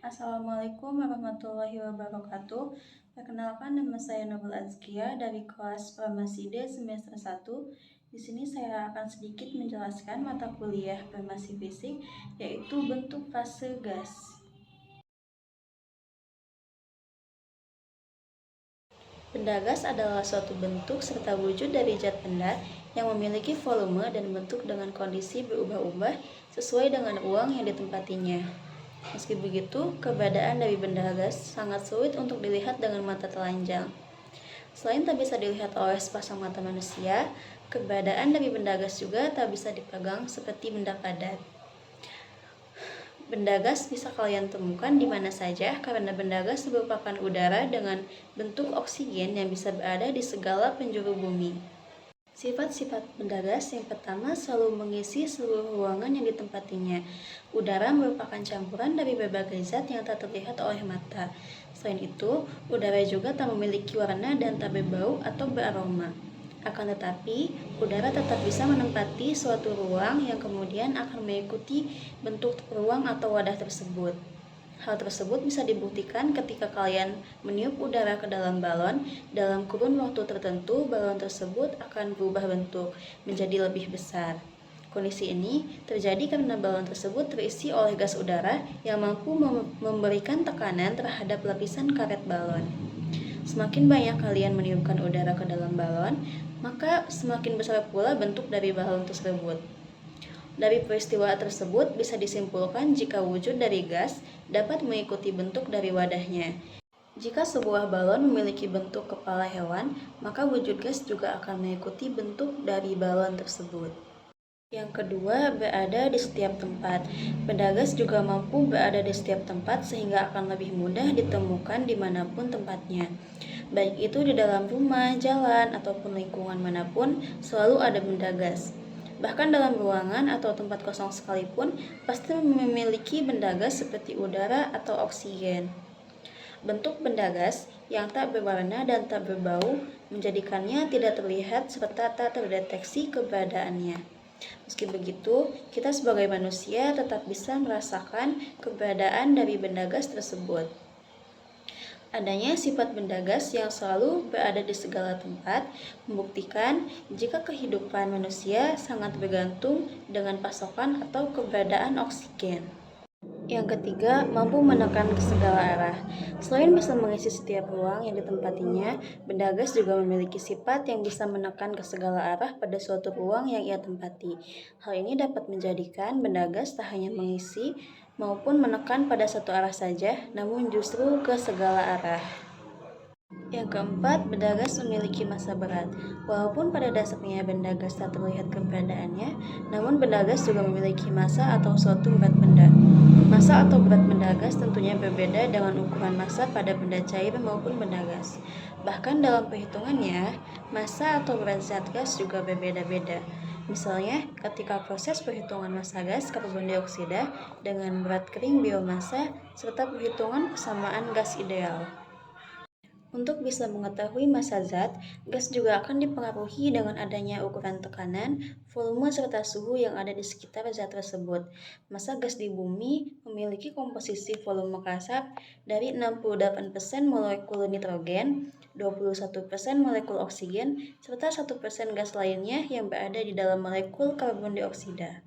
Assalamualaikum warahmatullahi wabarakatuh. Perkenalkan, nama saya Nurul Azkia dari kelas Farmasi D semester 1. Di sini saya akan sedikit menjelaskan mata kuliah Farmasi Fisik, yaitu bentuk fase gas. Benda gas adalah suatu bentuk serta wujud dari zat benda yang memiliki volume dan bentuk dengan kondisi berubah-ubah sesuai dengan ruang yang ditempatinya. Meski begitu, keberadaan dari benda gas sangat sulit untuk dilihat dengan mata telanjang. Selain tak bisa dilihat oleh sepasang mata manusia, keberadaan dari benda gas juga tak bisa dipegang seperti benda padat. Benda gas bisa kalian temukan di mana saja karena benda gas merupakan udara dengan bentuk oksigen yang bisa berada di segala penjuru bumi. Sifat-sifat benda gas yang pertama selalu mengisi seluruh ruangan yang ditempatinya. Udara merupakan campuran dari berbagai zat yang tak terlihat oleh mata. Selain itu, udara juga tak memiliki warna dan tak berbau atau beraroma. Akan tetapi, udara tetap bisa menempati suatu ruang yang kemudian akan mengikuti bentuk ruang atau wadah tersebut. Hal tersebut bisa dibuktikan ketika kalian meniup udara ke dalam balon. Dalam kurun waktu tertentu, balon tersebut akan berubah bentuk menjadi lebih besar. Kondisi ini terjadi karena balon tersebut terisi oleh gas udara yang mampu memberikan tekanan terhadap lapisan karet balon. Semakin banyak kalian meniupkan udara ke dalam balon, maka semakin besar pula bentuk dari balon tersebut. Dari peristiwa tersebut bisa disimpulkan jika wujud dari gas dapat mengikuti bentuk dari wadahnya. Jika sebuah balon memiliki bentuk kepala hewan, maka wujud gas juga akan mengikuti bentuk dari balon tersebut. Yang kedua, berada di setiap tempat. Benda gas juga mampu berada di setiap tempat sehingga akan lebih mudah ditemukan dimanapun tempatnya. Baik itu di dalam rumah, jalan, ataupun lingkungan manapun, selalu ada benda gas. Bahkan dalam ruangan atau tempat kosong sekalipun, pasti memiliki benda gas seperti udara atau oksigen. Bentuk benda gas yang tak berwarna dan tak berbau menjadikannya tidak terlihat serta tak terdeteksi keberadaannya. Meski begitu, kita sebagai manusia tetap bisa merasakan keberadaan dari benda gas tersebut. Adanya sifat benda gas yang selalu berada di segala tempat membuktikan jika kehidupan manusia sangat bergantung dengan pasokan atau keberadaan oksigen. Yang ketiga, mampu menekan ke segala arah. Selain bisa mengisi setiap ruang yang ditempatinya, benda gas juga memiliki sifat yang bisa menekan ke segala arah pada suatu ruang yang ia tempati. Hal ini dapat menjadikan benda gas tak hanya mengisi maupun menekan pada satu arah saja, namun justru ke segala arah. Yang keempat, benda gas memiliki massa berat. Walaupun pada dasarnya benda gas tak terlihat keberadaannya, namun benda gas juga memiliki massa atau suatu berat benda. Massa atau berat benda gas tentunya berbeda dengan ukuran massa pada benda cair maupun benda gas. Bahkan dalam perhitungannya, massa atau berat zat gas juga berbeda-beda. Misalnya, ketika proses perhitungan massa gas karbon dioksida dengan berat kering biomassa serta perhitungan persamaan gas ideal. Untuk bisa mengetahui massa zat, gas juga akan dipengaruhi dengan adanya ukuran tekanan, volume serta suhu yang ada di sekitar zat tersebut. Massa gas di bumi memiliki komposisi volume kasar dari 68% molekul nitrogen, 21% molekul oksigen, serta 1% gas lainnya yang berada di dalam molekul karbon dioksida.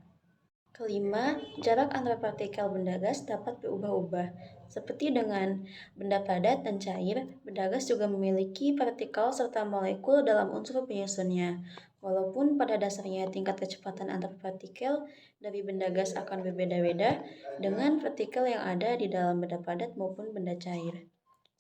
Kelima, jarak antara partikel benda gas dapat berubah-ubah. Seperti dengan benda padat dan cair, benda gas juga memiliki partikel serta molekul dalam unsur penyusunnya. Walaupun pada dasarnya tingkat kecepatan antar partikel dari benda gas akan berbeda-beda dengan partikel yang ada di dalam benda padat maupun benda cair.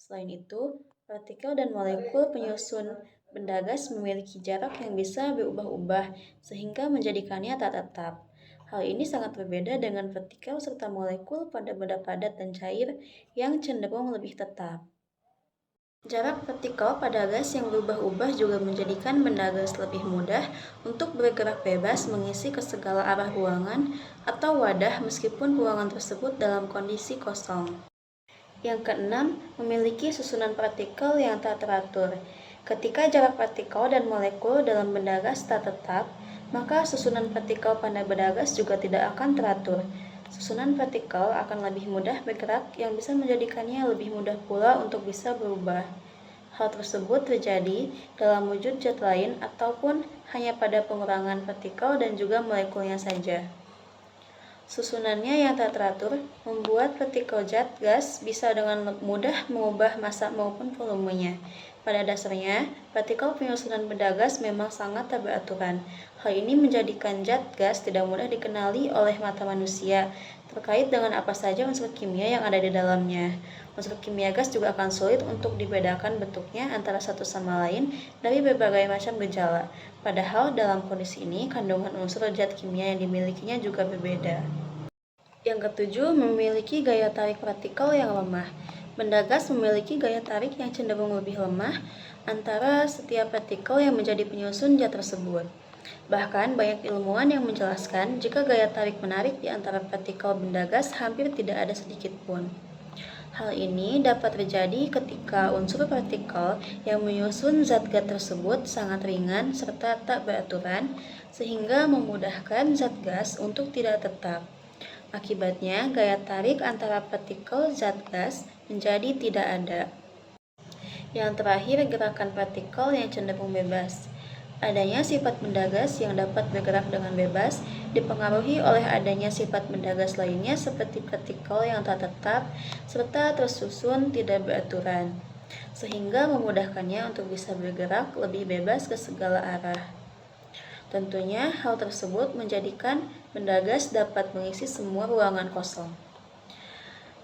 Selain itu, partikel dan molekul penyusun benda gas memiliki jarak yang bisa berubah-ubah sehingga menjadikannya tak tetap. Hal ini sangat berbeda dengan partikel serta molekul pada benda padat dan cair yang cenderung lebih tetap. Jarak partikel pada gas yang berubah-ubah juga menjadikan benda gas lebih mudah untuk bergerak bebas mengisi ke segala arah ruangan atau wadah meskipun ruangan tersebut dalam kondisi kosong. Yang keenam, memiliki susunan partikel yang tak teratur. Ketika jarak partikel dan molekul dalam benda gas tak tetap, maka susunan partikel pada benda gas juga tidak akan teratur. Susunan partikel akan lebih mudah bergerak yang bisa menjadikannya lebih mudah pula untuk bisa berubah. Hal tersebut terjadi dalam wujud zat lain ataupun hanya pada pengurangan partikel dan juga molekulnya saja. Susunannya yang tak teratur membuat partikel zat gas bisa dengan mudah mengubah massa maupun volumenya. Pada dasarnya, partikel penyusunan benda gas memang sangat tak beraturan. Hal ini menjadikan zat gas tidak mudah dikenali oleh mata manusia, terkait dengan apa saja unsur kimia yang ada di dalamnya. Unsur kimia gas juga akan sulit untuk dibedakan bentuknya antara satu sama lain dari berbagai macam gejala. Padahal dalam kondisi ini, kandungan unsur zat kimia yang dimilikinya juga berbeda. Yang ketujuh, memiliki gaya tarik partikel yang lemah. Benda gas memiliki gaya tarik yang cenderung lebih lemah antara setiap partikel yang menjadi penyusun zat tersebut. Bahkan banyak ilmuwan yang menjelaskan jika gaya tarik-menarik di antara partikel benda gas hampir tidak ada sedikit pun. Hal ini dapat terjadi ketika unsur partikel yang menyusun zat gas tersebut sangat ringan serta tak beraturan, sehingga memudahkan zat gas untuk tidak tetap. Akibatnya, gaya tarik antara partikel zat gas menjadi tidak ada. Yang terakhir, gerakan partikel yang cenderung bebas. Adanya sifat benda gas yang dapat bergerak dengan bebas dipengaruhi oleh adanya sifat benda gas lainnya seperti partikel yang tak tetap serta tersusun tidak beraturan, sehingga memudahkannya untuk bisa bergerak lebih bebas ke segala arah. Tentunya, hal tersebut menjadikan benda gas dapat mengisi semua ruangan kosong.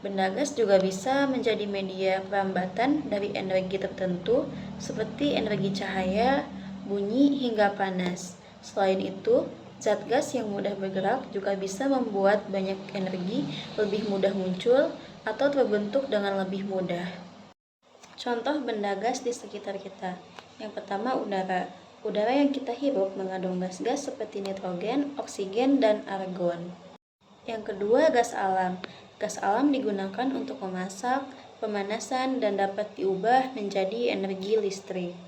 Benda gas juga bisa menjadi media perambatan dari energi tertentu seperti energi cahaya, bunyi, hingga panas. Selain itu, zat gas yang mudah bergerak juga bisa membuat banyak energi lebih mudah muncul atau terbentuk dengan lebih mudah. Contoh benda gas di sekitar kita. Yang pertama, udara. Udara yang kita hirup mengandung gas-gas seperti nitrogen, oksigen, dan argon. Yang kedua, gas alam. Gas alam digunakan untuk memasak, pemanasan, dan dapat diubah menjadi energi listrik.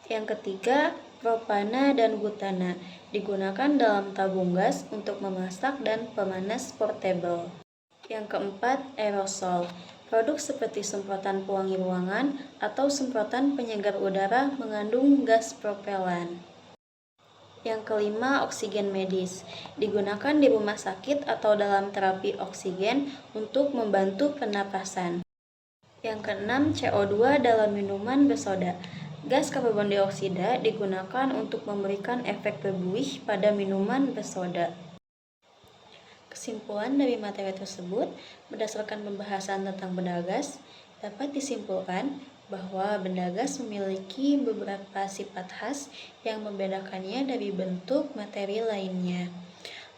Yang ketiga, propana dan butana. Digunakan dalam tabung gas untuk memasak dan pemanas portable. Yang keempat, aerosol. Produk seperti semprotan pewangi ruangan atau semprotan penyegar udara mengandung gas propelan. Yang kelima, oksigen medis. Digunakan di rumah sakit atau dalam terapi oksigen untuk membantu pernapasan. Yang keenam, CO2 dalam minuman bersoda. Gas karbon dioksida digunakan untuk memberikan efek berbuih pada minuman bersoda. Kesimpulan dari materi tersebut, berdasarkan pembahasan tentang benda gas, dapat disimpulkan bahwa benda gas memiliki beberapa sifat khas yang membedakannya dari bentuk materi lainnya.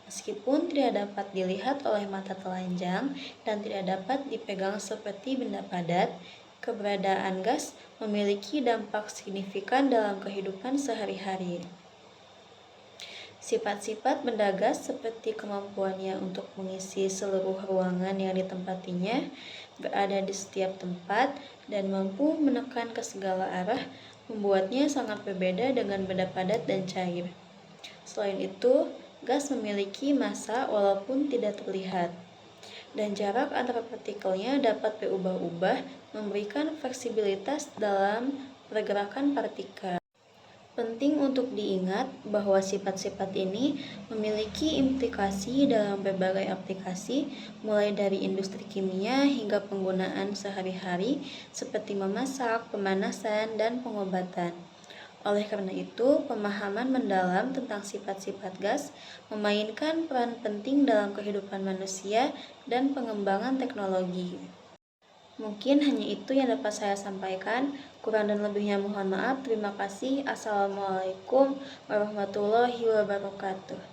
Meskipun tidak dapat dilihat oleh mata telanjang dan tidak dapat dipegang seperti benda padat, keberadaan gas memiliki dampak signifikan dalam kehidupan sehari-hari. Sifat-sifat benda gas seperti kemampuannya untuk mengisi seluruh ruangan yang ditempatinya, berada di setiap tempat, dan mampu menekan ke segala arah, membuatnya sangat berbeda dengan benda padat dan cair. Selain itu, gas memiliki massa walaupun tidak terlihat, dan jarak antara partikelnya dapat berubah-ubah, memberikan fleksibilitas dalam pergerakan partikel. Penting untuk diingat bahwa sifat-sifat ini memiliki implikasi dalam berbagai aplikasi, mulai dari industri kimia hingga penggunaan sehari-hari seperti memasak, pemanasan, dan pengobatan. Oleh karena itu, pemahaman mendalam tentang sifat-sifat gas memainkan peran penting dalam kehidupan manusia dan pengembangan teknologi. Mungkin hanya itu yang dapat saya sampaikan. Kurang dan lebihnya mohon maaf. Terima kasih. Assalamualaikum warahmatullahi wabarakatuh.